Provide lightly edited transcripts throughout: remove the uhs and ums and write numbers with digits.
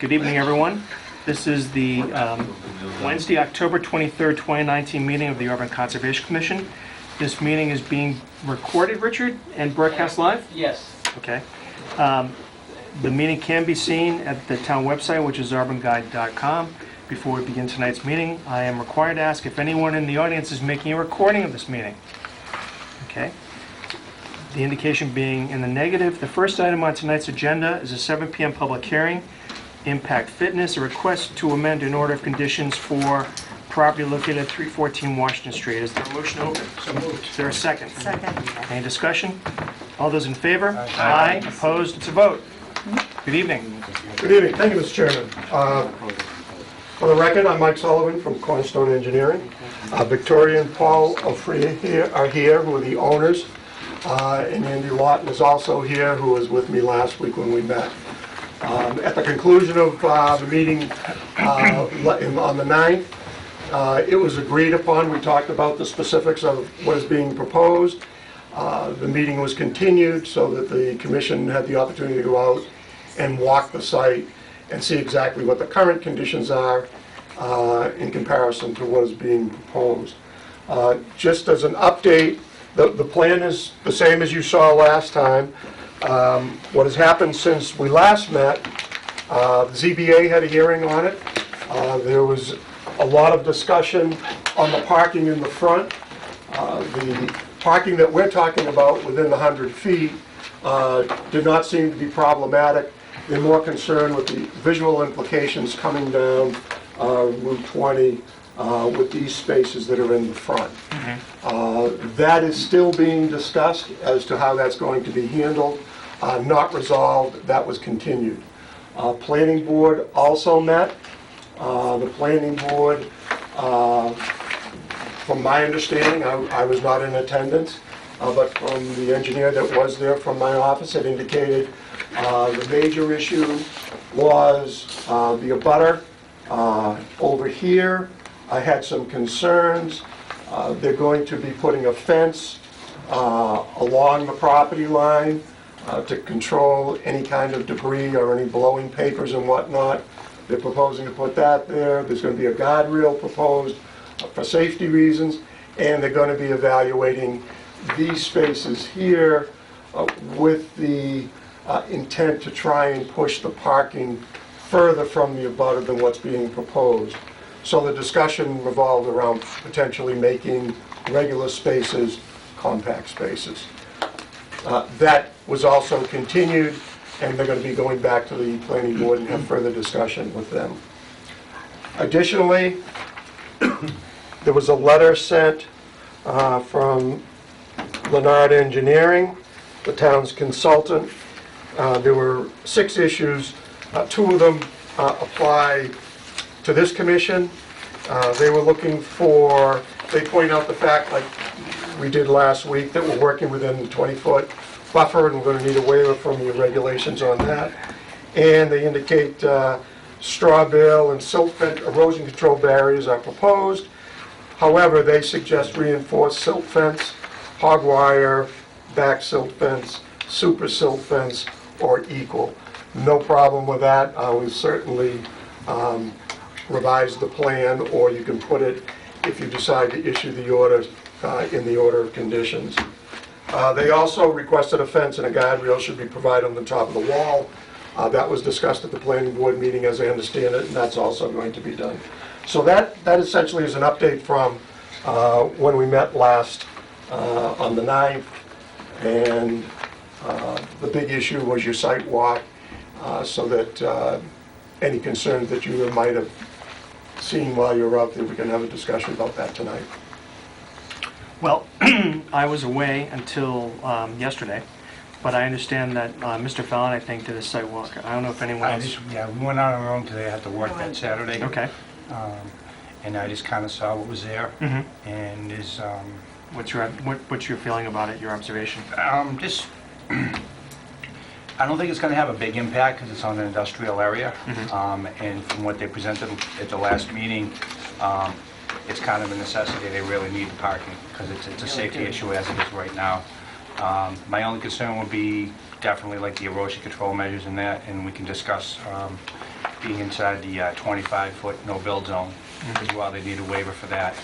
Good evening, everyone. This is the Wednesday, October 23rd, 2019 meeting of the Auburn Conservation Commission. This meeting is being recorded, Richard, and broadcast live? Yes. Okay. The meeting can be seen at the town website, which is auburnguide.com. Before we begin tonight's meeting, I am required to ask if anyone in the audience is making a recording of this meeting. Okay. The indication being in the negative. The first item on tonight's agenda is a 7 p.m. public hearing, Impact Fitness, a request to amend an order of conditions for property located at 314 Washington Street. Is there a motion to open? So moved. Is there a second? Second. Any discussion? All those in favor? Aye. Opposed? It's a vote. Good evening. Good evening. Thank you, Mr. Chairman. For the record, I'm Mike Sullivan from Cornerstone Engineering. Victoria and Paul Ofria are here, who are the owners. And Andy Lawton is also here, who was with me last week when we met. At the conclusion of the meeting on the 9th, it was agreed upon. We talked about the specifics of what is being proposed. The meeting was continued so that the commission had the opportunity to go out and walk the site and see exactly what the current conditions are in comparison to what is being proposed. Just as an update, the plan is the same as you saw last time. What has happened since we last met, the ZBA had a hearing on it. There was a lot of discussion on the parking in the front. The parking that we're talking about within the 100 feet did not seem to be problematic. They're more concerned with the visual implications coming down Route 20 with these spaces that are in the front. That is still being discussed as to how that's going to be handled. Not resolved, that was continued. Planning board also met. The planning board, from my understanding, I was not in attendance, but from the engineer that was there from my office, it indicated the major issue was the abutter over here. I had some concerns. They're going to be putting a fence along the property line to control any kind of debris or any blowing papers and whatnot. They're proposing to put that there. There's going to be a guardrail proposed for safety reasons, and they're going to be evaluating these spaces here with the intent to try and push the parking further from the abutter than what's being proposed. So the discussion revolved around potentially making regular spaces compact spaces. That was also continued, and they're going to be going back to the planning board and have further discussion with them. Additionally, there was a letter sent from Leonard Engineering, the town's consultant. There were 6 issues. 2 of them apply to this commission. They were looking for, they point out the fact, like we did last week, that we're working within the 20-foot buffer, and we're going to need a waiver from your regulations on that. And they indicate straw bale and silt fence erosion control barriers are proposed. However, they suggest reinforced silt fence, hog wire, back silt fence, super silt fence, or equal. No problem with that. We certainly revise the plan, or you can put it, if you decide to issue the order, in the order of conditions. They also requested a fence and a guardrail should be provided on the top of the wall. That was discussed at the planning board meeting, as I understand it, and that's also going to be done. So that essentially is an update from when we met last on the 9th, and the big issue was your site walk, so that any concerns that you might have seen while you were out there, we can have a discussion about that tonight. Well, I was away until yesterday, but I understand that Mr. Fallon, I think, did a site walk. I don't know if anyone else... Yeah, we went out on our own today. I had to work that Saturday. Okay. And I just kind of saw what was there. Mm-hmm. And is What's your feeling about it, your observation? just, I don't think it's going to have a big impact because it's on an industrial area. And from what they presented at the last meeting, it's kind of a necessity. They really need the parking because it's a safety issue as it is right now. My only concern would be definitely like the erosion control measures and that, and we can discuss being inside the 25-foot no-build zone as well. They need a waiver for that.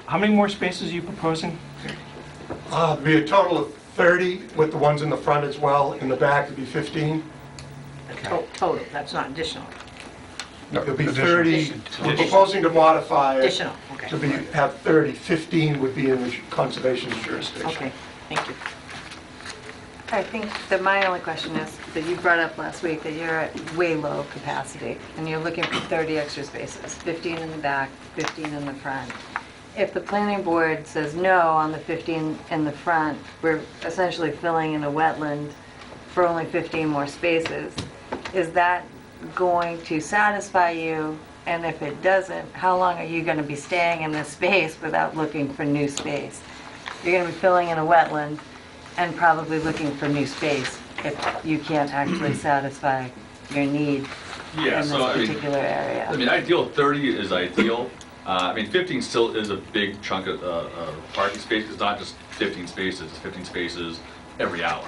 How many more spaces are you proposing? Be a total of 30 with the ones in the front as well. In the back, it'd be 15. Total, that's not additional. It'll be Additional. 30. We're proposing to modify it Additional, to okay. have 30. 15 would be in the conservation jurisdiction. Okay, thank you. I think that my only question is that you brought up last week that you're at way low capacity and you're looking for 30 extra spaces, 15 in the back, 15 in the front. If the planning board says no on the 15 in the front, we're essentially filling in a wetland for only 15 more spaces. Is that going to satisfy you? And if it doesn't, how long are you going to be staying in this space without looking for new space? You're going to be filling in a wetland and probably looking for new space if you can't actually satisfy your need in Yeah, this so I mean, particular area. ideal 30 is ideal. 15 still is a big chunk of parking space. It's not just 15 spaces, it's 15 spaces every hour.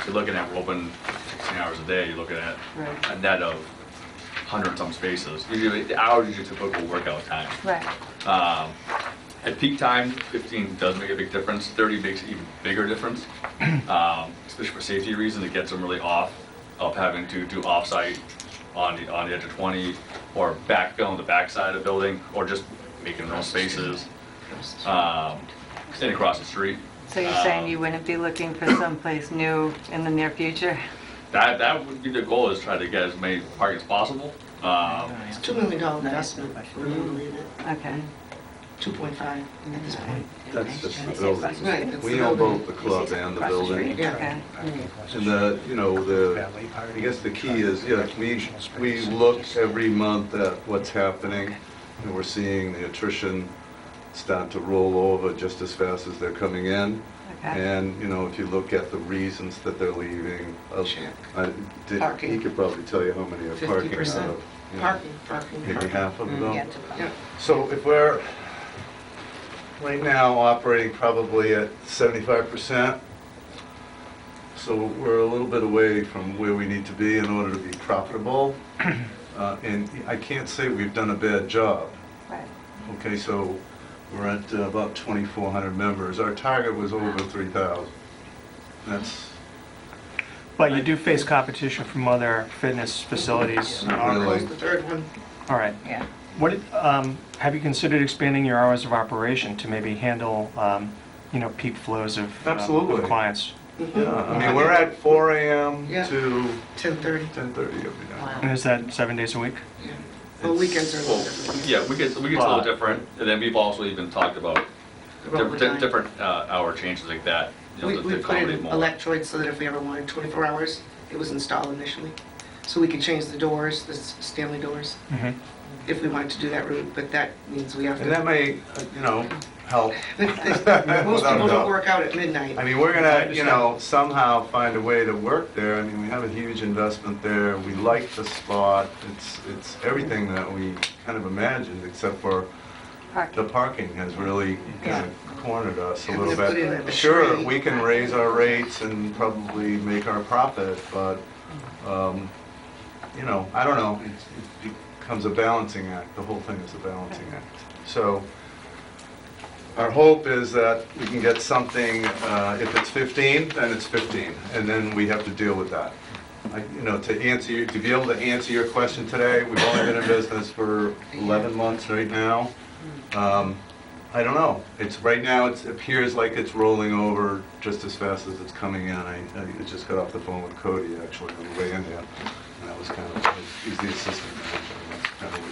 You're looking at, we're open 16 hours a day, you're looking at Right. a net of 100 and some spaces. Usually, the hours is your typical workout time. Right, At peak time, 15 does make a big difference. 30 makes an even bigger difference, especially for safety reasons. It gets them really off of having to do off-site on the edge of 20, or backfill on the backside of the building, or just making their own spaces and across the street. so you're saying you wouldn't be looking for someplace new in the near future? That would be the goal, is try to get as many parking as possible. It's $2 million investment, we're gonna leave it, Okay, 2.5 at this point. That's just the building. Right, that's We the own building. both the club and the building. Yeah. okay. And I guess the key is, we look every month at what's happening, and we're seeing the attrition start to roll over just as fast as they're coming in. Okay. And, if you look at the reasons that they're leaving, Sure. he Parking. could probably tell you how many are parking out 50%. of. Parking. Maybe half of them. Yeah. So if we're, right now, operating probably at 75%, so we're a little bit away from where we need to be in order to be profitable. And I can't say we've done a bad job. Right. Okay, so we're at about 2,400 members. Our target was over 3,000. That's But you do face competition from other fitness facilities. not really. The third one, All right. Yeah. Have you considered expanding your hours of operation to maybe handle, peak flows of Absolutely. clients? Yeah, I mean, we're at 4 a.m. Yeah. to 10:30. 10:30 every day. And is that 7 days a week? Yeah. Well, weekends are a little different. Yeah, we get a little different, and then we've also even talked about Overtime. different hour changes like that, We to put in accommodate more. electrodes so that if we ever wanted 24 hours, it was installed initially. So we could change the doors, the Stanley doors, Mhm. if we wanted to do that route, but that means we have And that to. may, help. Most Without a people doubt. don't work out at midnight. I mean, we're gonna, somehow find a way to work there. I mean, we have a huge investment there. We like the spot. It's everything that we kind of imagined, except for the Parking. parking has really kind of cornered us a Having little to put in bit. a Sure, tree. we can raise our rates and probably make our profit, but, I don't know. It becomes a balancing act. The whole thing is a balancing act. So, our hope is that we can get something, if it's 15, then it's 15, and then we have to deal with that. To be able to answer your question today, we've only been in business for 11 months right now. I don't know. Right now, it appears like it's rolling over just as fast as it's coming in. I just got off the phone with Cody, actually, on the way in there, and that was he's the assistant manager, and that's kind of what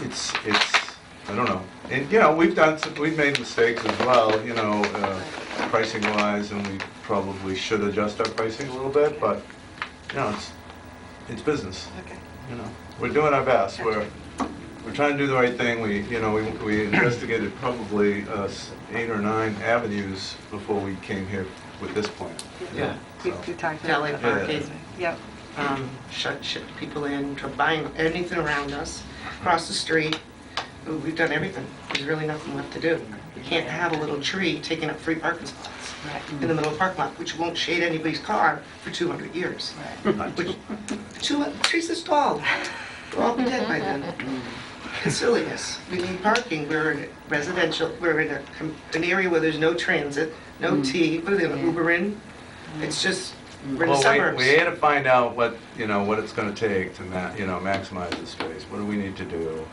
he was saying. I don't know. And, we've made mistakes as well, pricing wise, and we probably should adjust our pricing a little bit, but, it's business. Okay. We're doing our best. We're trying to do the right thing. We investigated probably 8 or 9 avenues before we came here with this plan. Yeah. You talked Valet about parking, Yep. shut people in, buying anything around us, across the street. We've done everything. There's really nothing left to do. You can't have a little tree taking up free parking spots. in the middle of the parking lot, which won't shade anybody's car for 200 years. Which, trees this tall, they'll all be dead by then. It's silliness. We need parking. We're in residential, we're in an area where there's no transit, no T, what are they, Uber in? It's just, we're in the Well, suburbs. we had to find out what, what it's gonna take to maximize the space. What do we need to do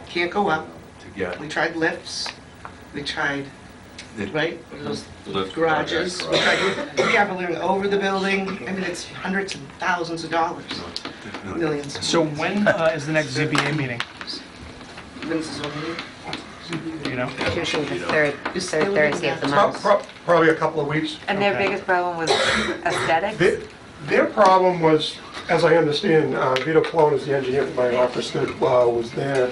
Can't go up. to get? We tried lifts, we tried, right, those Lift, garages. okay, We tried cavaliering over the building. I mean, it's hundreds and thousands of dollars, millions. So when is the next ZBA meeting? When's this one meeting? Do you know? Usually the third Thursday of the Pro- month. pro- Probably a couple of weeks. And their Okay. biggest problem was aesthetics? Their problem was, as I understand, Vito Colon is the engineer for my office that was there.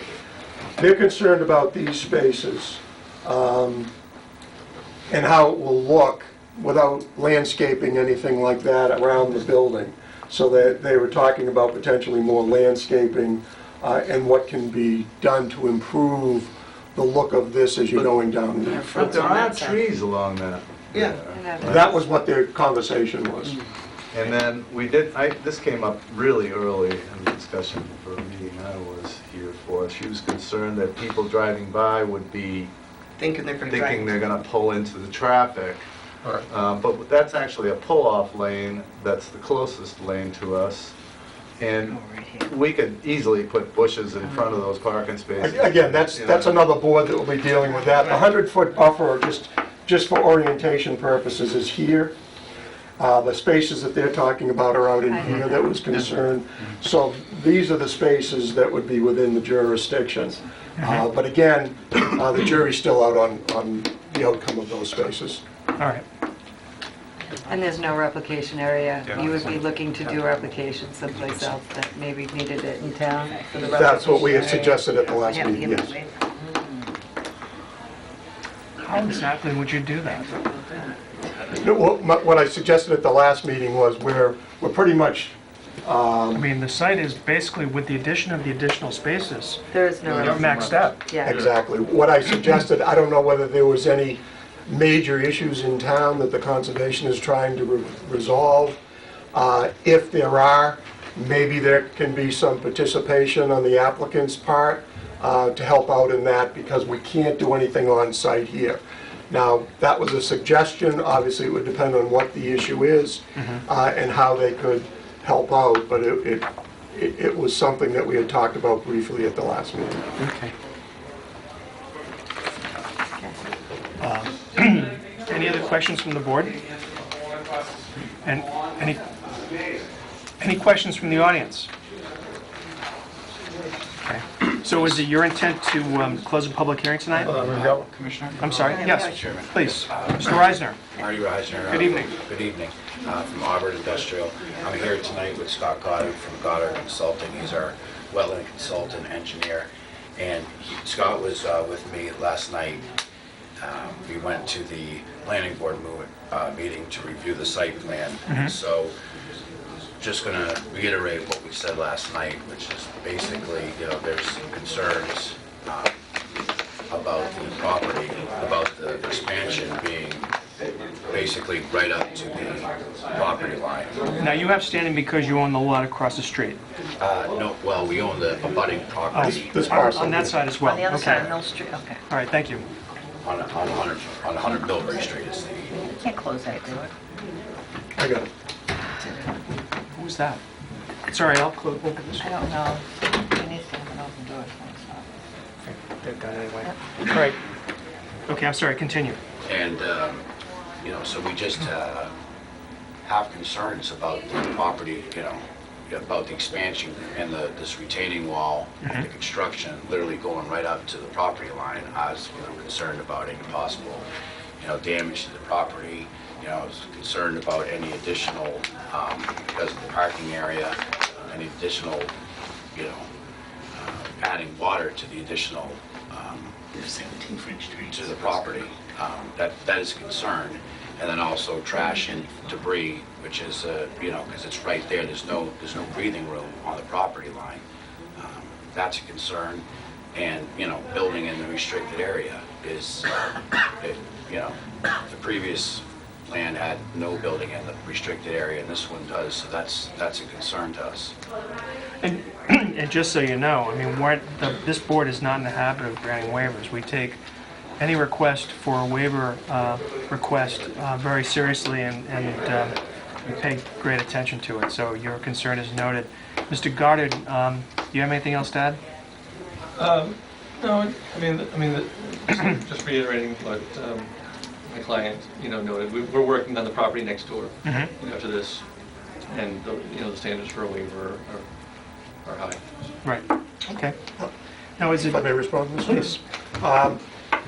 They're concerned about these spaces and how it will look without landscaping, anything like that around the building. So that they were talking about potentially more landscaping and what can be done to improve the look of this as you're going down there. But there are trees along that. Yeah. That was what their conversation was. And then we did, this came up really early in the discussion for a meeting I was here for. She was concerned that people driving by would be Thinking they're gonna thinking drive. they're gonna pull into the traffic. But that's actually a pull-off lane, that's the closest lane to us. And we could easily put bushes in front of those parking spaces. Again, that's another board that will be dealing with that. The 100-foot buffer, just for orientation purposes, is here. The spaces that they're talking about are out in here that was concerned. So these are the spaces that would be within the jurisdiction. But again, the jury's still out on the outcome of those spaces. All right. And there's no replication area. You would be looking to do replication someplace else that maybe needed it in town for the replication That's what we had area. suggested at the last You have to meeting, give it yes. away. How exactly would you do that? No, what I suggested at the last meeting was we're pretty much, I mean, the site is basically, with the addition of the additional spaces, There is no you're replication. maxed out. Yeah. exactly. What I suggested, I don't know whether there was any major issues in town that the conservation is trying to resolve. If there are, maybe there can be some participation on the applicant's part to help out in that, because we can't do anything on site here. Now, that was a suggestion, obviously it would depend on what the issue is and how they could help out, but it was something that we had talked about briefly at the last meeting. Okay. Any other questions from the board? And any questions from the audience? Okay. So is it your intent to close the public hearing tonight? Commissioner? I'm sorry, yes, Chairman. please. Mr. Reisner? Marty Reisner. Good evening. Good evening, from Auburn Industrial. I'm here tonight with Scott Goddard from Goddard Consulting. He's our wetland consultant engineer. And Scott was with me last night. We went to the planning board meeting to review the site plan. So just going to reiterate what we said last night, which is basically, there's some concerns about the property, about the expansion being basically right up to the property line. Now, you have standing because you own the lot across the street. No, well, we own the abutting property This parcel. On that side as well? On the other side of Okay. Mill Street, okay. All right, thank you. on 100 Millbury Street is the, You can't close that door. I got it. Who's that? Sorry, I'll open this. I don't know. It needs to have an open door, so it's not. They've done it anyway. All right. Okay, I'm sorry, continue. and, so we just have concerns about the property, about the expansion and this retaining wall, and the construction, literally going right up to the property line. I was, concerned about any possible, damage to the property. I was concerned about any additional, because of the parking area, any additional, adding water to the additional, There's 17 French trees. to the property. That is a concern. And then also trash and debris, which is, because it's right there, there's no breathing room on the property line. That's a concern. And, building in the restricted area is, the previous plan had no building in the restricted area, and this one does, so that's a concern to us. And, and just so you know, I mean, this board is not in the habit of granting waivers. We take any request for a waiver request very seriously, and we pay great attention to it. So your concern is noted. Mr. Goddard, do you have anything else to add? No, just reiterating what my client, noted. We're working on the property next door to this, and the standards for a waiver are high. Right. Okay. Now, is it? If I may respond, Mr. Please.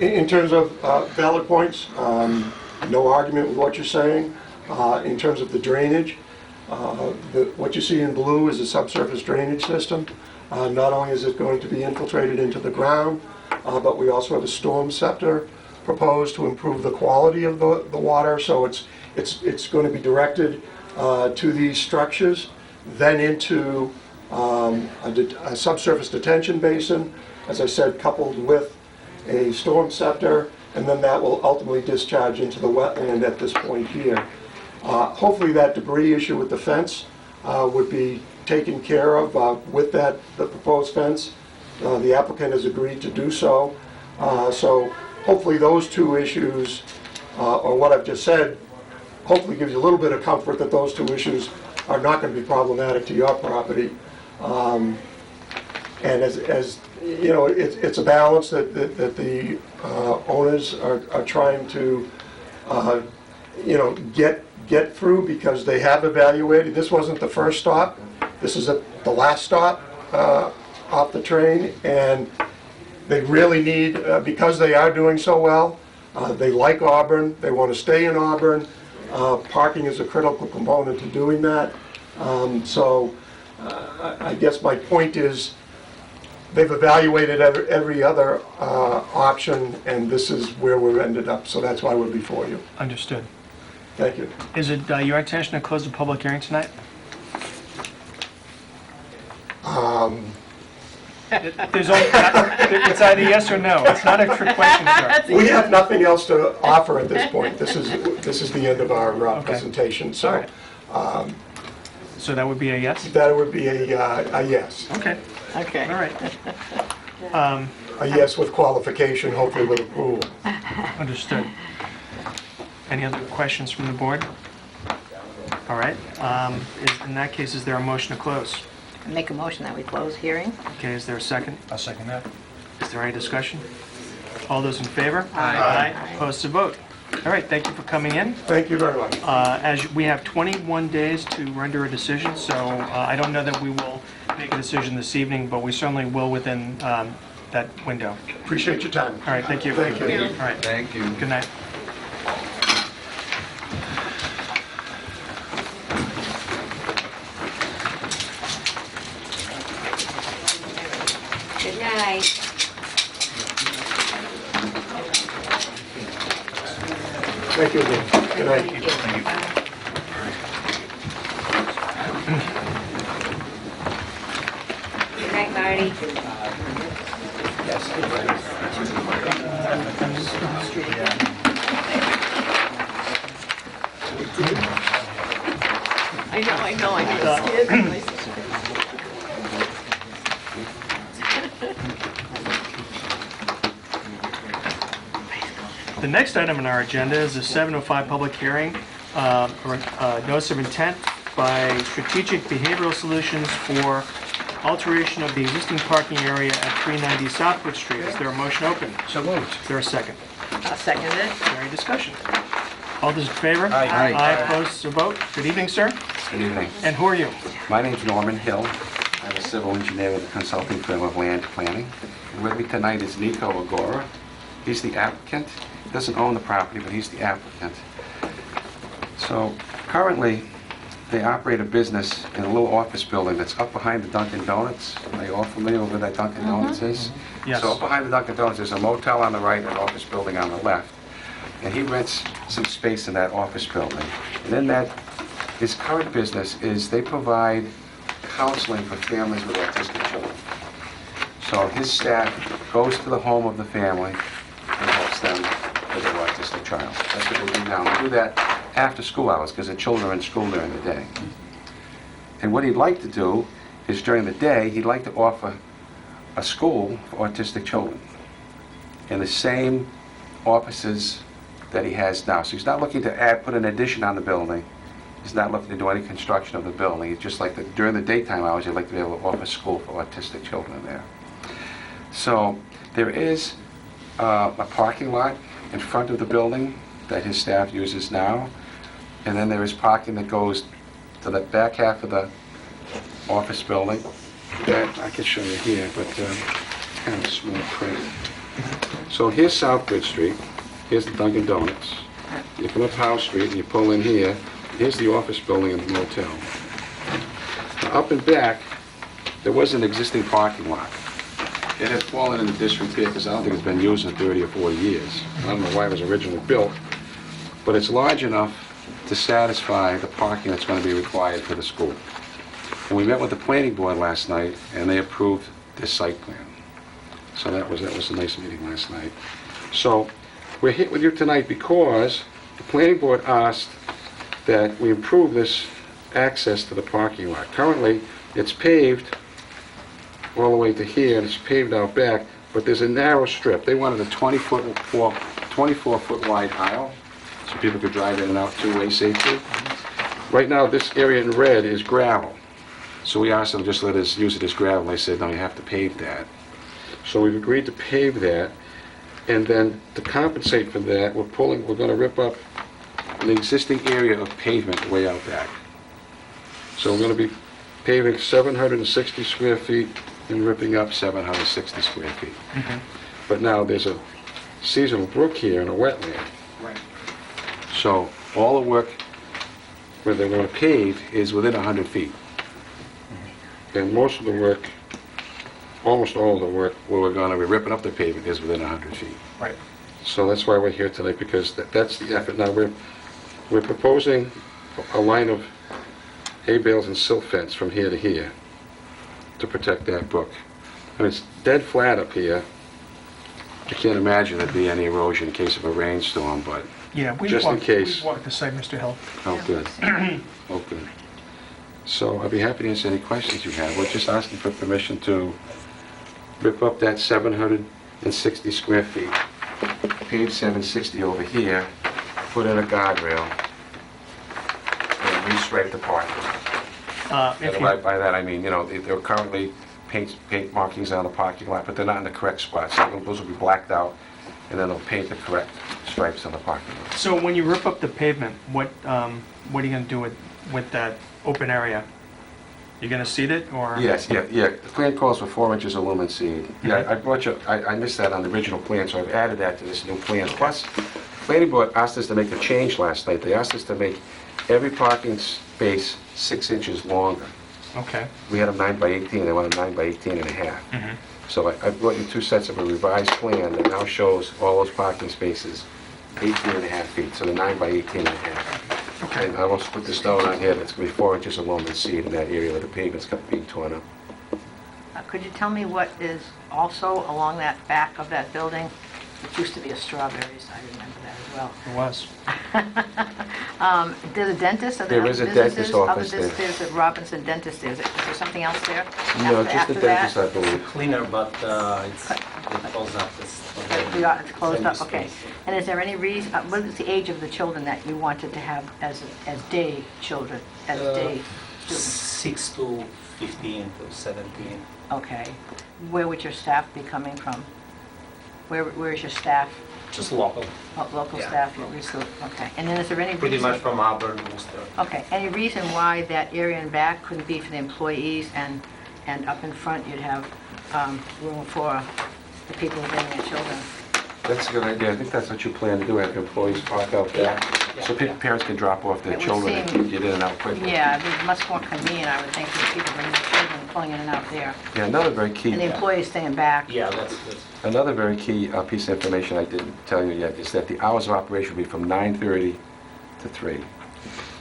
In terms of valid points, no argument with what you're saying. In terms of the drainage, what you see in blue is a subsurface drainage system. Not only is it going to be infiltrated into the ground, but we also have a storm scepter proposed to improve the quality of the water. So it's going to be directed to these structures, then into a subsurface detention basin, as I said, coupled with a storm scepter, and then that will ultimately discharge into the wetland at this point here. Hopefully that debris issue with the fence would be taken care of with the proposed fence. The applicant has agreed to do so. So hopefully those two issues, or what I've just said, hopefully gives you a little bit of comfort that those two issues are not going to be problematic to your property. And as you know, it's a balance that the owners are trying to get through, because they have evaluated. This wasn't the first stop. This is the last stop off the train, and they really need, because they are doing so well, they like Auburn, they want to stay in Auburn. Parking is a critical component to doing that. So I guess my point is, they've evaluated every other option, and this is where we've ended up, so that's why we're before you. Understood. Thank you. Is it your intention to close the public hearing tonight? There's only, it's either yes or no. It's not a trick question, sir. We have nothing else to offer at this point. This is the end of our Okay. presentation, so So that would be a yes? that would be a yes. Okay, Okay. all right. A yes with qualification, hopefully with approval. Understood. Any other questions from the board? All right. In that case, is there a motion to close? Make a motion that we close hearing. Okay, is there a second? I'll second that. Is there any discussion? All those in favor? Aye. Opposed to vote? All right, thank you for coming in. Thank you very much. As we have 21 days to render a decision, so I don't know that we will make a decision this evening, but we certainly will within that window. Appreciate your time. All right, thank you. Thank you. All right, Thank you. good night. Good night. Thank you again. Good night. Good night, Marty. I know, it scared me. The next item on our agenda is a 7:05 public hearing, or notice of intent by Strategic Behavioral Solutions for alteration of the existing parking area at 390 Southwood Street. Is there a motion open? So moved. Is there a second? I'll second it. Is there any discussion? All those in favor? Aye. Aye, opposed, to vote. Good evening, sir. Good evening. And who are you? My name's Norman Hill. I'm a civil engineer with a consulting firm of Land Planning. And with me tonight is Nico Agora. He's the applicant. He doesn't own the property, but he's the applicant. So currently, they operate a business in a little office building that's up behind the Dunkin' Donuts. Are you all familiar with where that Dunkin' Donuts is? Yes. So up behind the Dunkin' Donuts, there's a motel on the right and an office building on the left. And he rents some space in that office building. And in that, his current business is they provide counseling for families with autistic children. So his staff goes to the home of the family and helps them with their autistic child. That's what they do now. They do that after school hours, because the children are in school during the day. And what he'd like to do is during the day, he'd like to offer a school for autistic children in the same offices that he has now. So he's not looking to put an addition on the building. He's not looking to do any construction of the building. He's just like, during the daytime hours, he'd like to be able to offer school for autistic children there. So there is a parking lot in front of the building that his staff uses now. And then there is parking that goes to the back half of the office building. That I can show you here, but kind of small print. So here's South Bridge Street. Here's the Dunkin' Donuts. You come up Howe Street and you pull in here. Here's the office building and the motel. Now, up and back, there was an existing parking lot. It had fallen into disrepair because I don't think it's been used in 30 or 40 years. I don't know why it was originally built, but it's large enough to satisfy the parking that's going to be required for the school. And we met with the planning board last night, and they approved this site plan. So that was a nice meeting last night. So we're here with you tonight because the planning board asked that we improve this access to the parking lot. Currently, it's paved all the way to here, and it's paved out back, but there's a narrow strip. They wanted a 24-foot wide aisle, so people could drive in and out two-way safely. Right now, this area in red is gravel. So we asked them just let us use it as gravel. They said, no, you have to pave that. So we've agreed to pave that, and then to compensate for that, we're going to rip up an existing area of pavement way out back. So we're going to be paving 760 square feet and ripping up 760 square feet. But now there's a seasonal brook here and a wetland. Right. So all the work where they want to pave is within 100 feet. And most of the work, almost all of the work, where we're going to be ripping up the pavement is within 100 feet. Right. So that's why we're here tonight, because that's the effort. Now, we're proposing a line of hay bales and silt fence from here to here to protect that brook. And it's dead flat up here. I can't imagine there'd be any erosion in case of a rainstorm, but Yeah, Just in case. We walked the site, Mr. Hill. oh, good. Oh, good. So I'd be happy to answer any questions you have. We're just asking for permission to rip up that 760 square feet, pave 760 over here, put in a guardrail, and restripe the parking. If And you, by that, I mean, there are currently paint markings on the parking lot, but they're not in the correct spot. So those will be blacked out, and then they'll paint the correct stripes on the parking lot. so when you rip up the pavement, what are you going to do with that open area? You're going to seed it, or? Yes, yeah. The plan calls for 4 inches of lumen seed. Yeah, I brought you, I missed that on the original plan, so I've added that to this new plan. Plus, planning board asked us to make a change last night. They asked us to make every parking space 6 inches longer. Okay. We had them 9 by 18, they wanted 9 by 18 and a half. So I brought you 2 sets of a revised plan that now shows all those parking spaces 18 and a half feet, so they're 9 by 18 and a half. Okay. And I will put this down on here, that's going to be 4 inches of lumen seed in that area where the pavement's being torn up. Could you tell me what is also along that back of that building? It used to be a Strawberries, I remember that as well. It was. There's a dentist, are There there is other a dentist businesses? office there. There's a Robinson Dentist, is there something else there? No, just after the that? dentist, I believe. Cleaner, but it's closed up. It's closed up, okay. And is there any reason, what is the age of the children that you wanted to have as day children, as day students? 6 to 15 to 17. Okay. Where would your staff be coming from? Where is your staff? Just local. Local Yeah. staff you recruit, okay. And then is there any reason? Pretty much from Auburn, Worcester. Okay, any reason why that area in back couldn't be for the employees and up in front you'd have room for the people bringing their children? That's a good idea. I think that's what you plan to do, have employees park out there. So parents can drop off their It would children and seem- get in and out quickly. Yeah, it'd be much more convenient, I would think, for people bringing their children, pulling in and out there. Yeah, another very key, And the employees staying back. Yeah, that's another very key piece of information I didn't tell you yet is that the hours of operation will be from 9:30 to 3.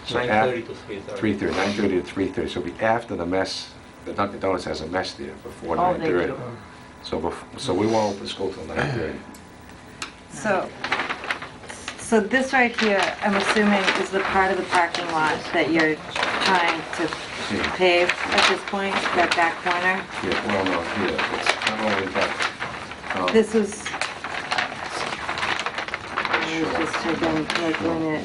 So 9:30 to 3:30. 3:30, 9:30 to 3:30. So it'll be after the mess. The Dunkin' Donuts has a mess there before Oh, they 9:30. do. So we won't open school till 9:30. So this right here, I'm assuming is the part of the parking lot that you're trying to pave at this point, that back corner? Yeah, well, no, here, it's not only that. This was... I was just taking, like, when it...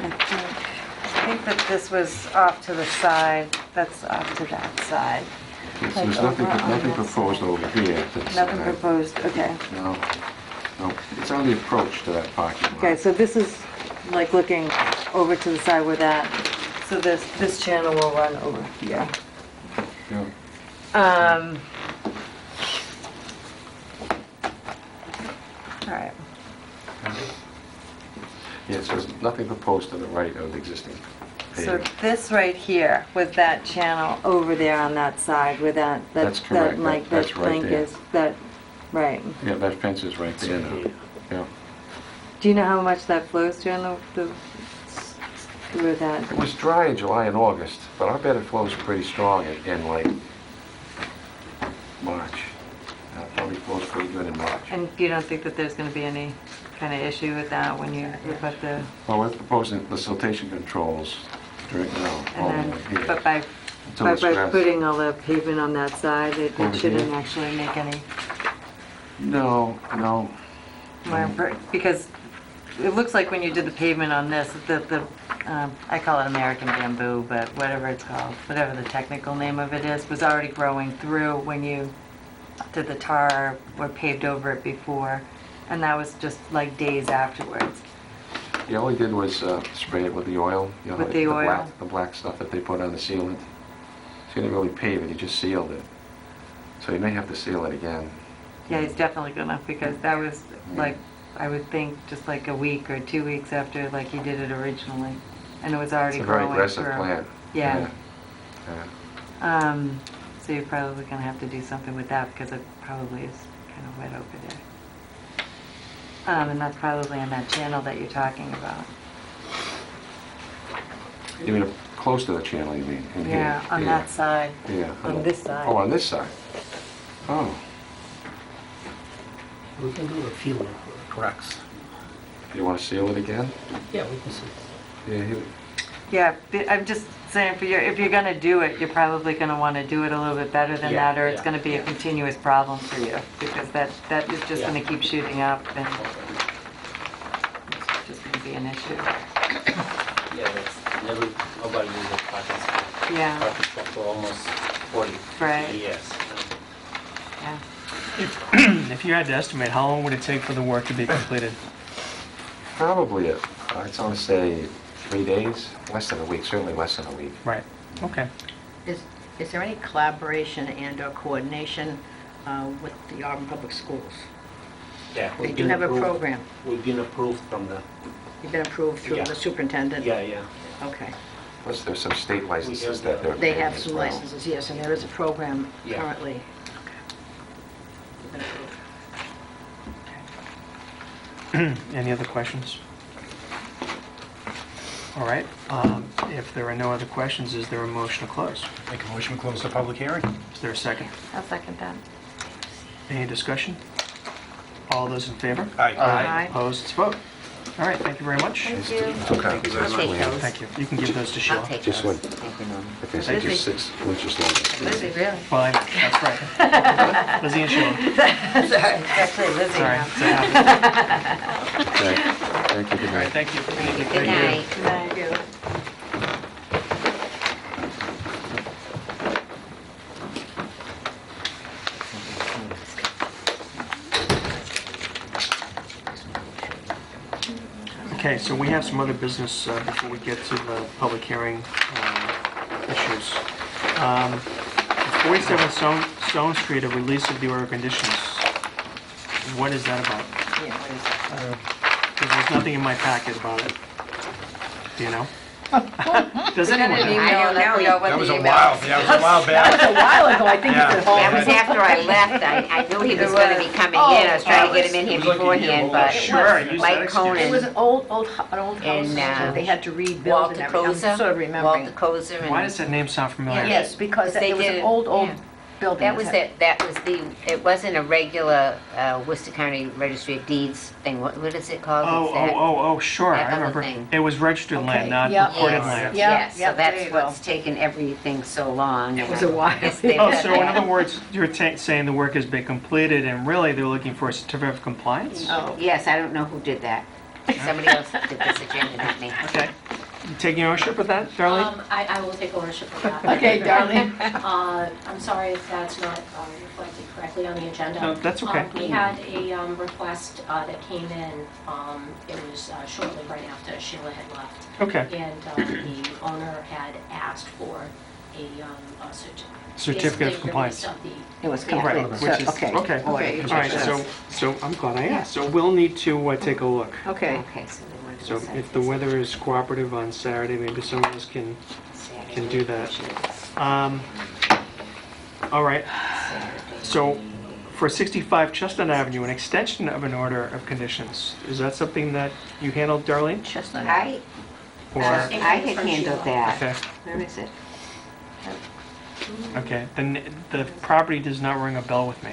I think that this was off to the side, that's off to that side. There's nothing proposed over here. Nothing proposed, okay. No, no, it's on the approach to that parking lot. Okay, so this is like looking over to the side where that, so this channel will run over here. Yeah. All right. Yeah, so there's nothing proposed to the right of the existing So pavement. this right here with that channel over there on that side where that That's correct. like That's that right link there. is, that, right. Yeah, that fence is right there now. Yeah. Do you know how much that flows during the through that? It was dry in July and August, but I bet it flows pretty strong in like March. It probably flows pretty good in March. And you don't think that there's going to be any kind of issue with that when you put the, Well, we're proposing the siltation controls during, all the and way then, here. but by Until it's grass. putting all the pavement on that side, it Over shouldn't here? actually make any No, no. because it looks like when you did the pavement on this, I call it American bamboo, but whatever it's called, whatever the technical name of it is, was already growing through when you did the tar or paved over it before, and that was just like days afterwards. Yeah, all we did was spray it with the oil. You know, With the oil? The black stuff that they put on the sealant. So you didn't really pave it, you just sealed it. So you may have to seal it again. Yeah, he's definitely gonna, because that was like, I would think, just like a week or 2 weeks after like he did it originally, and it was already It's a very growing aggressive through. plant. Yeah. Yeah. So you're probably gonna have to do something with that because it probably is kind of wet over there. And that's probably on that channel that you're talking about. You mean close to the channel, you mean? In here? Yeah, on that side. Yeah. On this side. Oh, on this side? Oh, We can do a few cracks. you want to seal it again? Yeah, we can see. Yeah, Yeah, I'm just saying, if you're gonna do it, you're probably gonna wanna do it a little bit better than Yeah, that, or it's yeah, gonna be a yeah. continuous problem for you, because that is just Yeah. gonna keep shooting up, and it's just gonna be an issue. Yeah, that's never, nobody used the parking spot. Yeah, Parking spot for almost 40, 50 Right. years. yeah. If you had to estimate, how long would it take for the work to be completed? probably, I'd want to say 3 days, less than a week, certainly less than a week. Right, okay. Is there any collaboration and/or coordination with the Auburn Public Schools? Yeah. They we've do been have a approved- program. We've been approved from the, You've been approved through Yeah. the superintendent? yeah, yeah. Okay. Plus, there's some state licenses We have that they're They paying have as some well. licenses, yes, and there is a program Yeah. currently. You've been approved. Any other questions? All right, if there are no other questions, is there a motion to close? Make a motion to close the public hearing? Is there a second? I'll second that. Any discussion? All those in favor? Aye. Aye. Opposed, it's vote. All right, thank you very much. Thank you. Two copies of this I'll take plan. those. Thank you. You can give those to Sheila. I'll take Just those. one. Okay, so Thank just 6 inches long. Lizzie, really? Well, I know, that's right. Lizzie and Sheila. Sorry, actually Lizzie Sorry. now. it's a habit. Okay. Thank you, good All right, night. thank you. Good night. Thank you. Okay, so we have some other business before we get to the public hearing issues. 47 Stone Street, a release of the order of conditions. What is that about? Yeah, what is it? Because there's nothing in my packet about it. Do you know? Does anyone know? I don't know what That was the a email while, that was a while back. a while ago, I think Yeah. it's at home. That was after I left. I knew he was gonna be coming in. I was trying to get him in here beforehand, but Sure, use that Mike excuse. It was Conan, an old house, And, so they had to rebuild Walter and everything. I'm Kozer, sort of remembering. Walter Kozer, Why and does that name sound familiar? Yes, because They it was did an it, old yeah. building. That was it, it wasn't a regular Worcester County Registry of Deeds thing. What is it called? It's that- Oh, sure, that I other remember. thing. It was registered Okay, land, not yep. recorded Yes, land. Yeah, yes, yeah, so there that's you go. what's taken everything so long. It was a while. Yes, they've Oh, got so in that. other words, you're saying the work has been completed, and really, they're looking for a certificate of compliance? Oh, Yes, I don't know who did that. Somebody else did this agenda, not me. Okay. You taking ownership of that, Darlene? I will take ownership of that. Okay, darling. I'm sorry if that's not reflected correctly on the agenda. No, that's okay. We had a request that came in, it was shortly right after Sheila had left. Okay. And the owner had asked for a Certificate of basically compliance. release of It was the- Right, complete. which is, Okay. okay. Okay. All right, so I'm glad I asked. So we'll need to take a look. Okay. Okay, so they wanted to So decide if the this weather is cooperative on Saturday, maybe some of us can do that. All right, so for 65 Chestnut Avenue, an extension of an order of conditions, is that something that you handled, Darlene? Chestnut. I Or, had handled that. okay, Where is it? okay, then the property does not ring a bell with me.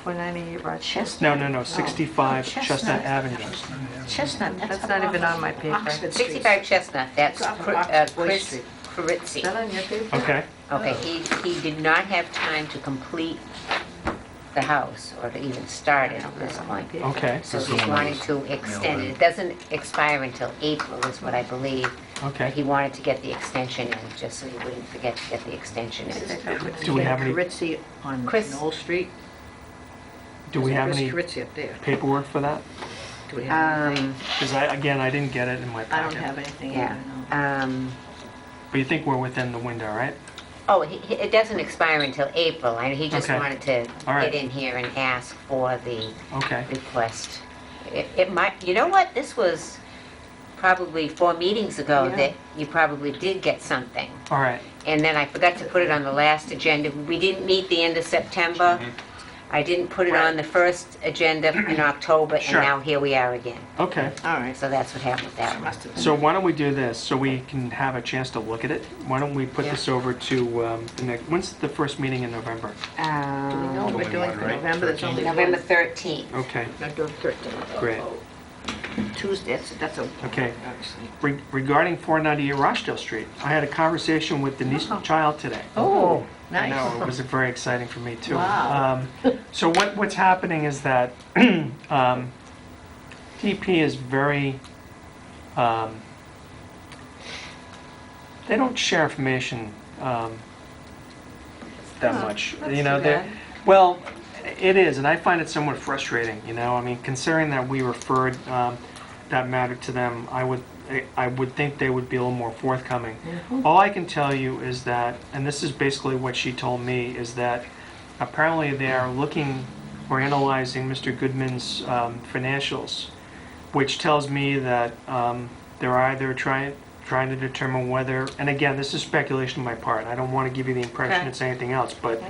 498 Rochester. No, 65 Chestnut. Chestnut Avenue. Chestnut, that's not even on my paper. Oxford Street. 65 Chestnut, that's Off of Oxford Chris Street. Carizzi. Is that on your paper? Okay, Okay, he did not have time to complete the house or to even start it at this point. okay, So he's wanting to extend it. It doesn't expire until April is what I believe. okay. He wanted to get the extension in, just so he wouldn't forget to get the extension in. Do we have any- Carizzi on Chris. Knoll Street. Do we have any Chris Carizzi up there. paperwork for that? Do we have anything? Because I didn't get it in my I packet. don't have anything. Yeah. either, no. But you think we're within the window, right? Oh, it doesn't expire until April. He just Okay. wanted to All right. get in here and ask for the Okay, request. It might, you know what, this was probably 4 meetings ago Yeah. that you probably did get something. all right. And then I forgot to put it on the last agenda. We didn't meet the end of September. I didn't put it on the first agenda in October, and Sure. now here we are again. Okay, All right. So that's what happened with that one. Must have been. so why don't we do this, so we can have a chance to look at it? Why don't we put this over to the next, when's the first meeting in November? Do we know what we're doing for November? There's only November one. 13th. Okay, We're doing 13th. great. Tuesday, that's a. Okay. Regarding 498 Rochdale Street, I had a conversation with Denise Child today. Oh, I nice. know, it was very exciting for me, too. Wow. So what's happening is that DP is very, they don't share information that much. that's You know, too they're, bad. well, it is, and I find it somewhat frustrating, you know? I mean, considering that we referred that matter to them, I would think they would be a little more forthcoming. All I can tell you is that, and this is basically what she told me, is that apparently they are looking or analyzing Mr. Goodman's financials, which tells me that they're either trying to determine whether, and again, this is speculation on my part, I don't want to give you the impression Okay. it's anything else, but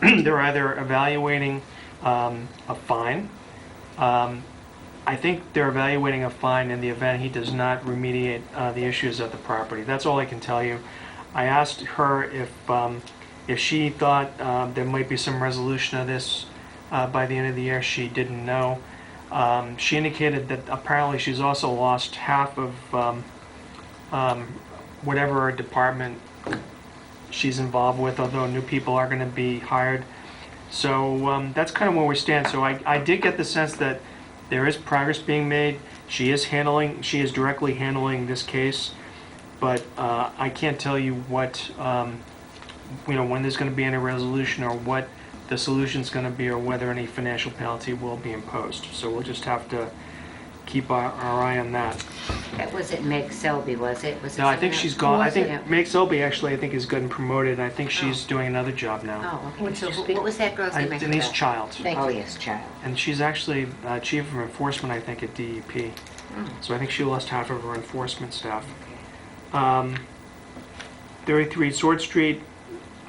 they're either evaluating a fine. I think they're evaluating a fine in the event he does not remediate the issues of the property. That's all I can tell you. I asked her if she thought there might be some resolution of this by the end of the year. She didn't know. She indicated that apparently she's also lost half of whatever department she's involved with, although new people are going to be hired. So that's kind of where we stand. So I did get the sense that there is progress being made. She is directly handling this case, but I can't tell you what, when there's going to be any resolution or what the solution's going to be or whether any financial penalty will be imposed. So we'll just have to keep our eye on that. That wasn't Meg Selby, was it? Was it No, I think someone she's else? gone. I Yeah. think Meg Selby actually, I think, is getting promoted. I think she's doing another job now. Oh, okay. So what was that girl's name? I Denise forgot. Child. Thank Oh, you. yes, Child. And she's actually chief of enforcement, I think, at DEP. So I think she lost half of her enforcement staff. 33 Sword Street,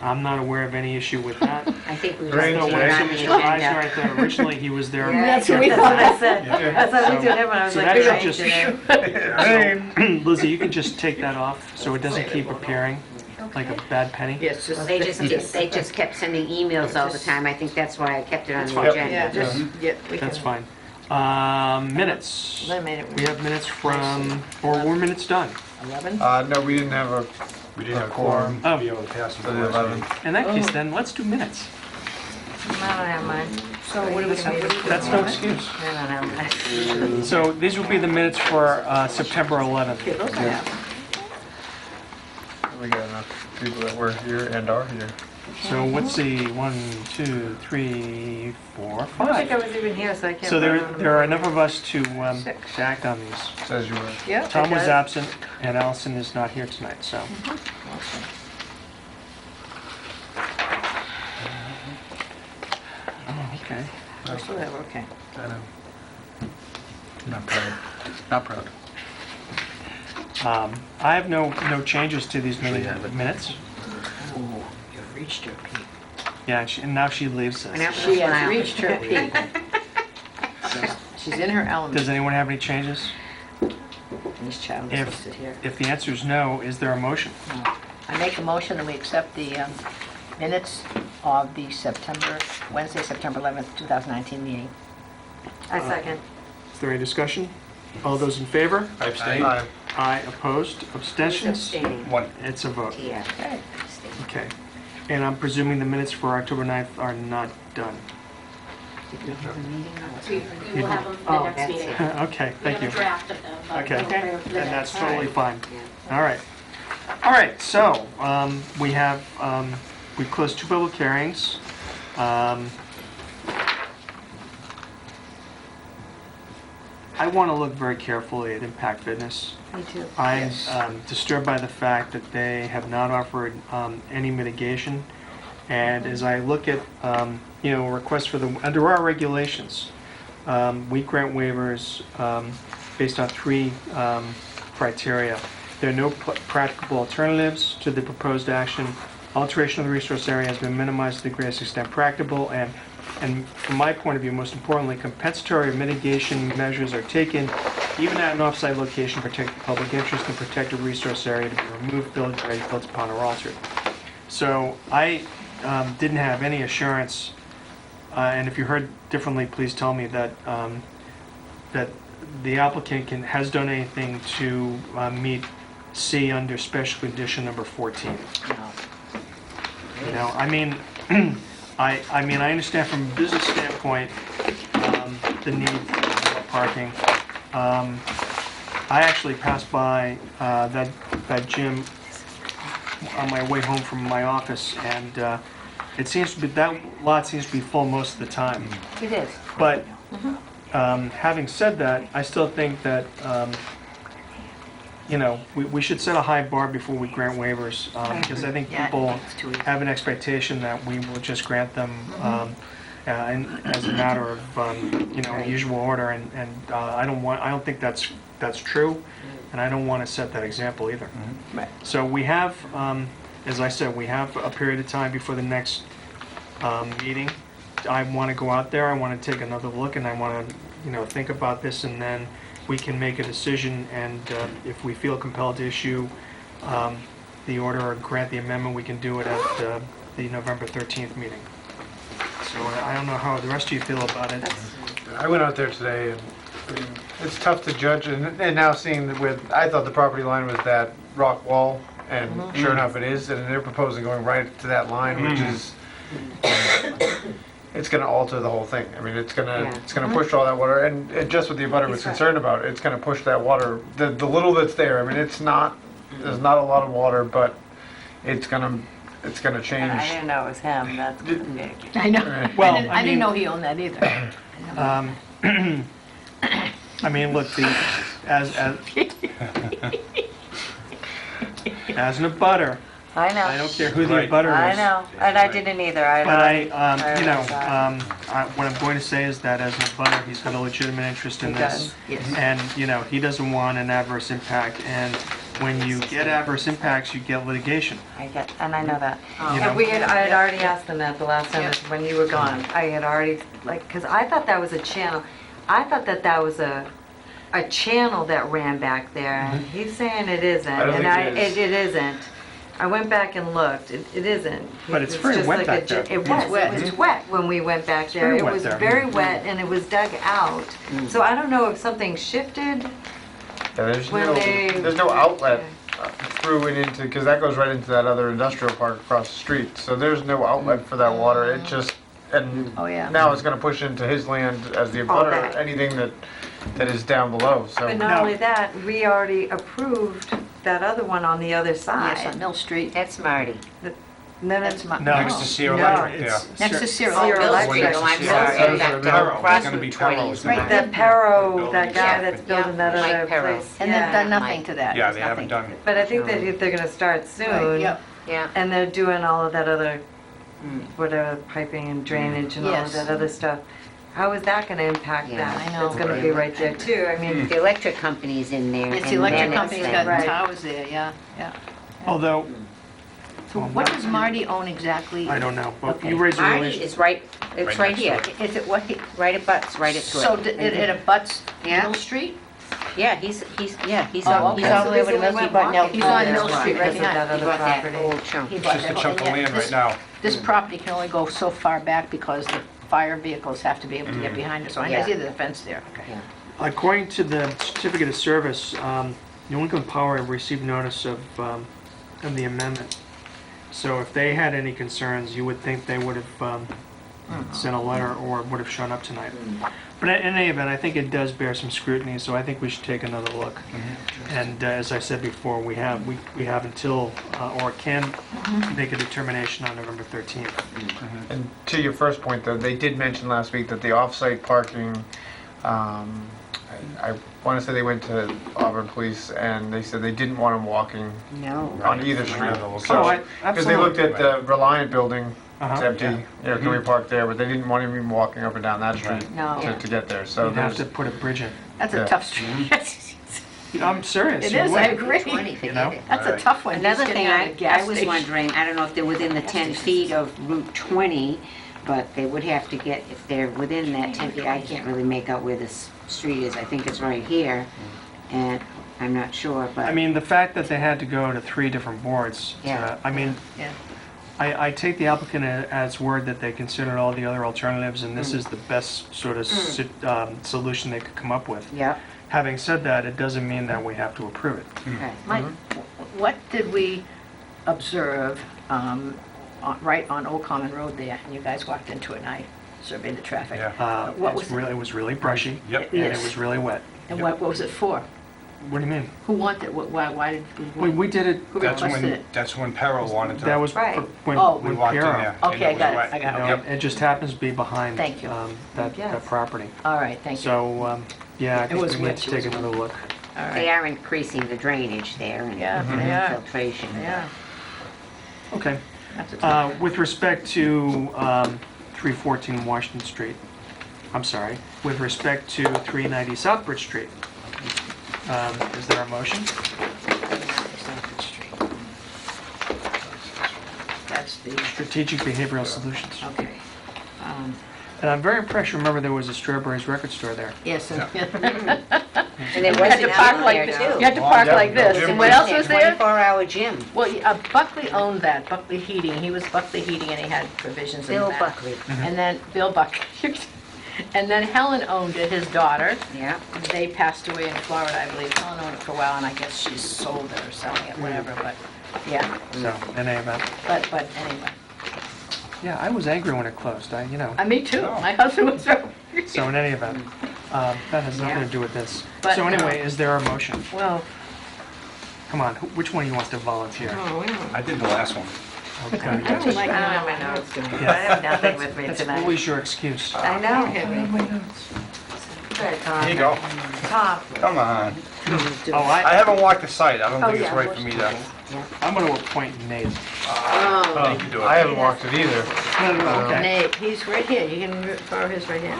I'm not aware of any issue with that. I think we were There's no looking way. at So on the Mr. Eisner, agenda. I thought originally he was there. That's what we thought I said. That's what we So- did, everyone, I was so like, that you're should right. just- Lizzie, you can just take that off so it doesn't keep appearing. like a bad penny? Yes, just. They just kept sending emails all the time. I think that's why I kept it on the Yeah, agenda. just, yeah, we can. That's fine. Minutes. Eliminate it. We have minutes from, or were minutes done? 11? No, we didn't have a quorum. Oh, Be able to pass them For the the last 11th. meeting. in that case then, let's do minutes. I don't have mine. So what do we? That's no excuse. I don't have mine. So these will be the minutes for September 11th. Okay, those I have. We got enough people that were here and are here. So let's see, 1, 2, 3, 4, I don't think I 5. was even here, so I can't. So vote on there are them. enough of us to Six. to act on these. Says you were. Yeah. it Tom was does. absent, and Allison is not here tonight, so. Oh, okay. I still have, okay. Not proud. Not proud. I have no changes to these minutes. Ooh, you've reached her peak. Yeah, and now she leaves And that us. was She has loud. reached her peak. She's in her element. Does anyone have any changes? This child If- doesn't sit here. If the answer is no, is there a motion? I make a motion that we accept the minutes of the Wednesday, September 11th, 2019 meeting. I second. Is there any discussion? All those in favor? I abstain. Aye, opposed, abstentions? Abstaining. One. It's a vote. Yeah. Okay. abstaining. Okay. And I'm presuming the minutes for October 9th are not done. We will have them for Oh, the next that's meeting. it. Okay, We thank have you. a draft of them, but Okay, we'll prepare for the then that's next. totally fine. All right. All right, so we have, we've closed 2 public hearings. I want to look very carefully at Impact Fitness. Me too. I'm Yes. disturbed by the fact that they have not offered any mitigation. And as I look at, requests for the, under our regulations, we grant waivers based on 3 criteria. There are no practicable alternatives to the proposed action. Alteration of the resource area has been minimized to the greatest extent practicable, and from my point of view, most importantly, compensatory mitigation measures are taken, even at an off-site location, to protect the public interest and protect a resource area to be removed, built upon, or altered. So I didn't have any assurance, and if you heard differently, please tell me that that the applicant has done anything to meet C under special condition number 14. You know, I mean, I understand from a business standpoint the need for parking. I actually passed by that gym on my way home from my office, and it seems to be, that lot seems to be full most of the time. It is. But having said that, I still think that we should set a high bar before we grant waivers, because I think Yeah, people it's too easy. have an expectation that we will just grant them as a matter of usual order, and I don't think that's true, and I don't want to set that example either. Right. So we have, as I said, we have a period of time before the next meeting. I want to go out there, I want to take another look, and I want to think about this, and then we can make a decision, and if we feel compelled to issue the order or grant the amendment, we can do it at the November 13th meeting. So I don't know how the rest of you feel about it. I went out there today, and I mean, it's tough to judge, and now seeing that I thought the property line was that rock wall, and sure enough it is, and they're proposing going right to that line, which is, it's gonna alter the whole thing. I mean, it's gonna push all that water, and just what the abutter was concerned about, it's gonna push that water, the little that's there, I mean, there's not a lot of water, but it's gonna change. I didn't know it was him, that's big. I know. Well, I didn't know he owned that either. I mean, look, as an abutter, I know. I don't care who the abutter I is. know, and I didn't either. But realize that. what I'm going to say is that as an abutter, he's got a legitimate interest in He this. does, yes. And, he doesn't want an adverse impact. And when you get adverse impacts, you get litigation. I know that. You know? And I had already asked them that the last time when you were gone. I had already, because I thought that was a channel. I thought that was a channel that ran back there, and he's saying it isn't. I don't And think it is. it isn't. I went back and looked, it isn't. But it's very just wet like back a there. It was wet when we went back there. very It wet was there. very wet and it was dug out. So I don't know if something shifted. Yeah, there's When they- there's no outlet through and into, because that goes right into that other industrial park across the street. So there's no outlet for that water. It just, and Oh, yeah. now it's gonna push into his land as the All abutter, that. anything that is down below, so. But No. not only that, we already approved that other one on the other Yes, on side. Mill Street. That's Marty. Then That's it's, my. No. Next to Sierra No, Electric, yeah. It's Next to Sierra Oh, Electric. Mill Mill Street. Street, oh, I'm Yeah, sorry, those back are the down Perro. across It's gonna be Route Perro, 20. isn't it? Right. that Perro, that guy Yeah. that's building that Mike other Perro. place. And they've Yeah. done nothing to that. Yeah, There's they haven't nothing. done, But I think that if they're gonna start Right, soon, yep. Yeah. and they're doing all of that other, whatever, piping and drainage and all of Yes. that other stuff, how is that gonna impact Yeah, that? I know. It's gonna be right there too, I mean, The electric company's in there. It's and the electric then company's it's got Right. towers there, yeah, yeah. Although, So what does Marty own exactly? I don't know, but Okay. you raise a Marty relation. is right, it's Right right next here, to Is it what he, right at Butts, right at to it. so it abuts Yeah. Mill Street? Yeah, he's Oh, all okay. the way over to So Mill we Street, went but no. walking He's on there Mill Street, right because of behind- that He other bought that property. whole chunk. He bought just a that- chunk of yeah, land this- right now. This property can only go so far back because the fire vehicles have to be able to get behind it, so I Yeah. see the fence there, okay. Yeah. According to the certificate of service, New England Power received notice of the amendment. So if they had any concerns, you would think they would have sent a letter or would have shown up tonight. But in any event, I think it does bear some scrutiny, so I think we should take another look. And as I said before, we have until, or can make a determination on November 13th. And to your first point, though, they did mention last week that the off-site parking, I want to say they went to Auburn Police and they said they didn't want them walking No. on either street. Oh, I- Because they looked at the Reliant building, it's Uh-huh. empty, you know, can we park there? But they didn't want him even walking up and down that street No. to get there, so You'd have there's, to put a bridge in. That's a Yeah. tough street. I'm serious. It you is, would. I agree. 20, You forget know? it. That's a tough one. Another Just thing, getting out of a gas I was station. wondering, I don't know if they're within the 10 feet of Route 20, but they would have to get, if they're within that 10 feet, I can't really make out where this street is. I think it's right here, and I'm not sure, but. I mean, the fact that they had to go to 3 different boards, Yeah. I mean, Yeah. I take the applicant as word that they considered all the other alternatives, and this is the best sort of solution they could come up with. Yeah, Having said that, it doesn't mean that we have to approve it. okay. Mike, what did we observe right on Old Common Road there? And you guys walked into it and I surveyed the traffic. Yeah. What was It was really brushy, Yep. and it Yes. was really wet. And what was it for? What do you mean? Who wanted, why did we? We did it, Who That's requested when, it? that's when Perro wanted to. that was Right. when Oh. We when walked in Piero, there. and Okay, I was got it, wet. I you got it. know, Yep. it just happens to be behind Thank you. that Yes. property. All right, thank you. So, yeah, I It think was we need wet, to it take was another look. All They right. are increasing the drainage there and Yeah, they are. filtration. Yeah, Okay. that's a tough. With respect to 314 Washington Street, I'm sorry, with respect to 390 Southbridge Street, is there a motion? That's the, Strategic Behavioral Solutions. okay. And I'm very impressed, remember there was a Strawberries record store there. Yes, and And there you was had an to park outlet like there this. too. You had to park Yeah, like this. Jim And what else was there? 24-hour gym. Well, Buckley owned that, Buckley Heating. He was Buckley Heating and he had provisions in Bill that. Buckley. And then, Bill Buckley. And then Helen owned it, his daughter. Yeah. They passed away in Florida, I believe. Helen owned it for a while and I guess she's sold it or selling it, whatever, but, yeah. So, in any event. But anyway, Yeah, I was angry when it closed, me too. My husband was so. So in any event, that has nothing to do with this. But, So anyway, is there a motion? Well, Come on, which one of you wants to volunteer? I did the last one. Okay. I don't like, I don't have my notes, Yeah. I have nothing with me That's tonight. always your excuse. I know. know. Good, Tom. Here you go. Tom, Come on. Oh, I haven't walked the site. I don't think it's yeah. right for me to. I'm going to appoint Nate. Oh, You can do it. I haven't walked it either. Okay. Nate, he's right here. You can borrow his right here.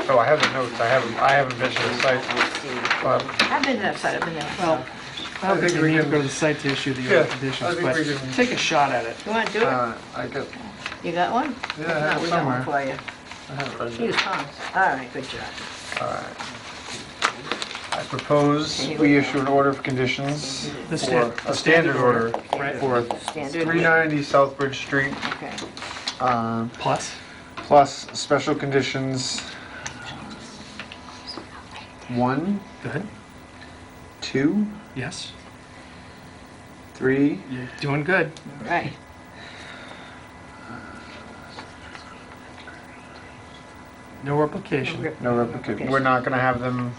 Oh, I have the notes, I haven't been to the site, but, I've been to that site, I've been there. Well, I don't think we need to go to the site to issue the Yeah, other I conditions, think but we can- take a shot at it. You want to do it? I get, You got one? yeah, I No, have it we got one somewhere. for you. I have it right Use here. Tom's. All right, good job. All right. I propose we issue an order of conditions The for a standard order Right. for Standard. 390 Southbridge Street, Okay. Plus? plus special conditions 1, Good. 2, Yes. 3, You're doing good. Right. No replication. no replication. We're not gonna have them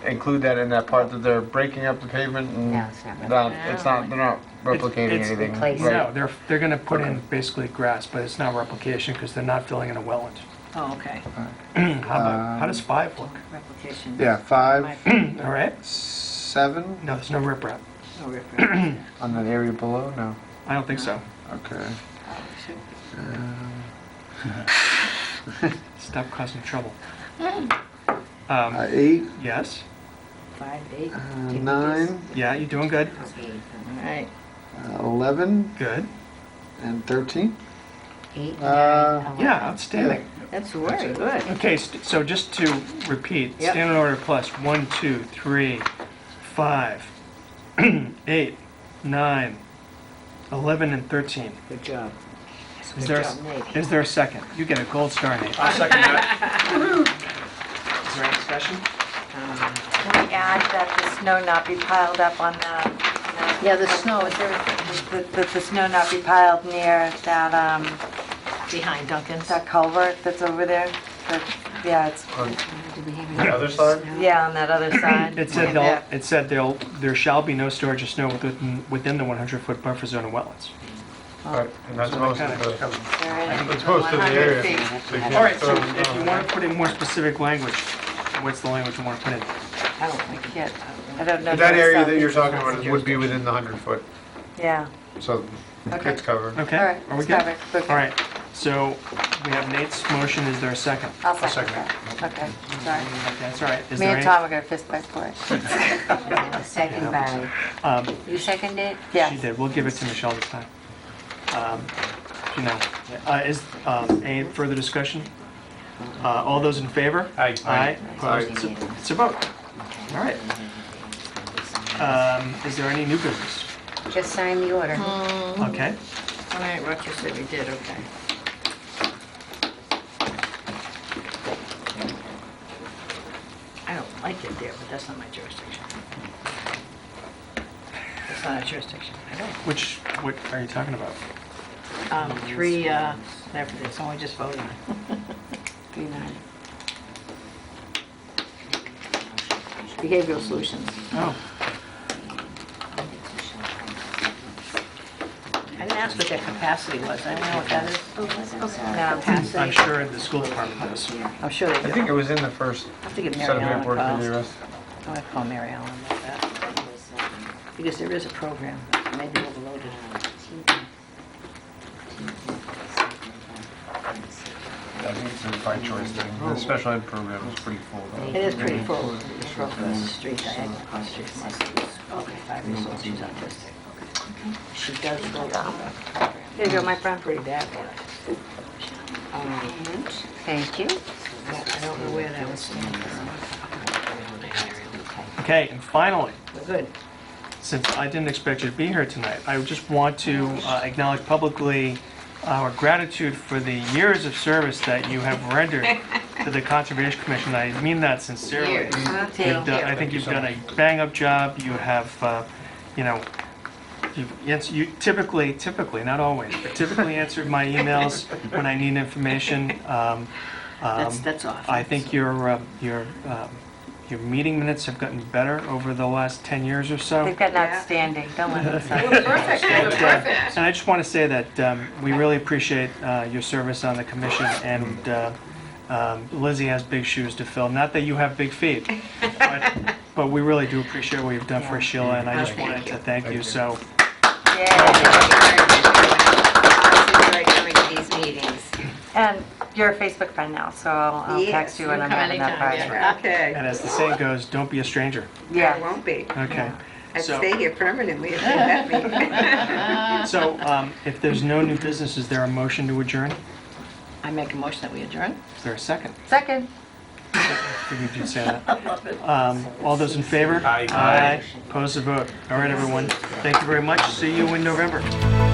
include that in that part that they're breaking up the pavement and No, it's not it's not, they're not replicating It's- anything. replacing. right? No, they're gonna put in basically grass, but it's not replication because they're not filling in a wetland. Oh, okay. How does 5 look? Replication. Yeah, 5, All right? 7 No, there's no riprap. No riprap. on that area below, no. I don't think so. Okay. Stop causing trouble. 8, Yes? 5, 8. 9, Yeah, you're doing good. All right. 11, Good. and 13. 8, Uh, 9, Yeah, outstanding. That's very good. Okay, so just to repeat, Yep. standard order plus 1, 2, 3, 5, 8, 9, 11, and 13. Good job. Is there, job, Nate. is there a second? You get a gold star, Nate. I'll second that. Is there any discussion? Can we add that the snow not be piled up on the... Yeah, the snow, is there That the snow not be piled near that, behind Duncan's? that culvert that's over there? Yeah, it's, The other side? yeah, on that other side. It said Yeah. there shall be no storage of snow within the 100-foot buffer zone of wetlands. Right, and that's So most that of the, They're in it's most of the 100 area. feet. So you can't All right, so throw them if you down. want to put in more specific language, what's the language you want to put in? I don't think Yeah, I don't know. But that the area that south- you're talking about would be within the 100-foot, Yeah, so Okay. it's covered. Okay? all right. Are we it's good? covered. Okay. All right, so we have Nate's motion, is there a second? I'll second that. Okay, sorry. Okay, that's all right. Is Me there and any? Tom are gonna fist fight for it. second by, you seconded it? Yes. She did, we'll give it to Michelle this time. You know, is, any further discussion? All those in favor? Aye. Aye. Opposed? It's a vote. All right. Is there any new business? Just sign the order. Okay. All right, Rochester, we did, okay. I don't like it there, but that's not my jurisdiction. It's not a jurisdiction. I don't. What are you talking about? 3, never, it's only just voted on. 390. Behavioral solutions. Oh, I didn't ask what their capacity was. I don't know what that is. No. Capacity. I'm sure the school department does. I'm sure they I do. think it was in the first I have to give set Mary of Ellen a paperwork call. for the rest. I have to call Mary Ellen about that. Because there is a program, that may be overloaded. I think it's a by choice thing. The special ed program is pretty full though. It is pretty full. Across the street, diagonal across the street from my school. Okay, 5 years old, she's autistic. She does go to the program. Here you go, my friend. Pretty bad for it. Thank you. I don't know where that would stand. Okay, and finally, We're good. since I didn't expect you to be here tonight, I just want to acknowledge publicly our gratitude for the years of service that you have rendered to the Conservation Commission. I mean that sincerely. Years. You've done- I think you've done a bang-up job. You have, you know, you typically, not always, but typically answered my emails when I need information. That's awesome. I think your meeting minutes have gotten better over the last 10 years or so. They've gotten outstanding. Don't let them say. And I just want to say that we really appreciate your service on the commission, and Lizzie has big shoes to fill. Not that you have big feet, but we really do appreciate what you've done for Sheila, and I just wanted to thank you. So, I enjoy coming to these meetings. And you're a Facebook friend now, so I'll text you when I'm having that party. Okay. and as the saying goes, don't be a stranger. I Yeah. won't be. Okay. I'd So- stay here permanently if they let me. So, if there's no new business, is there a motion to adjourn? I make a motion that we adjourn. Is there a second? Second. Figured you'd say that. All those in favor? Aye. Aye. Opposed, to vote. All right, everyone. Thank you very much. See you in November.